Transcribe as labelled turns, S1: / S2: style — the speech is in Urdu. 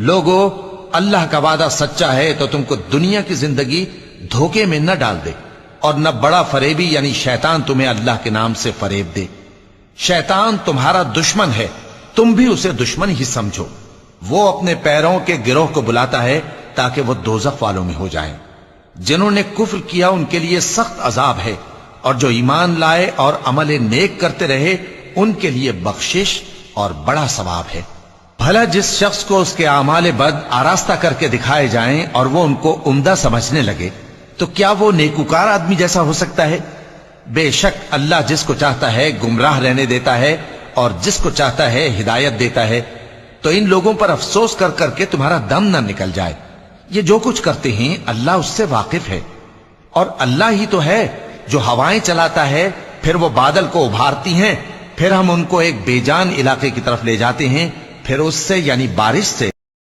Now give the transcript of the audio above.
S1: لوگو اللہ کا وعدہ سچا ہے تو تم کو دنیا کی زندگی دھوکے میں نہ ڈال دے، اور نہ بڑا فریبی یعنی شیطان تمہیں اللہ کے نام سے فریب دے۔ شیطان تمہارا دشمن ہے، تم بھی اسے دشمن ہی سمجھو۔ وہ اپنے پیروں کے گروہ کو بلاتا ہے تاکہ وہ دوزخ والوں میں ہو جائیں۔ جنہوں نے کفر کیا ان کے لیے سخت عذاب ہے، اور جو ایمان لائے اور عمل نیک کرتے رہے ان کے لیے بخشش اور بڑا ثواب ہے۔ بھلا جس شخص کو اس کے اعمال بد آراستہ کر کے دکھائے جائیں اور وہ ان کو عمدہ سمجھنے لگے تو کیا وہ نیکوکار آدمی جیسا ہو سکتا ہے؟ بے شک اللہ جس کو چاہتا ہے گمراہ رہنے دیتا ہے اور جس کو چاہتا ہے ہدایت دیتا ہے۔ تو ان لوگوں پر افسوس کر کر کے تمہارا دم نہ نکل جائے۔ یہ جو کچھ کرتے ہیں اللہ اس سے واقف ہے، اور اللہ ہی تو ہے جو ہوائیں چلاتا ہے، پھر وہ بادل کو ابھارتی ہیں، پھر ہم ان کو ایک بے جان علاقے کی طرف لے جاتے ہیں، پھر اس سے یعنی بارش سے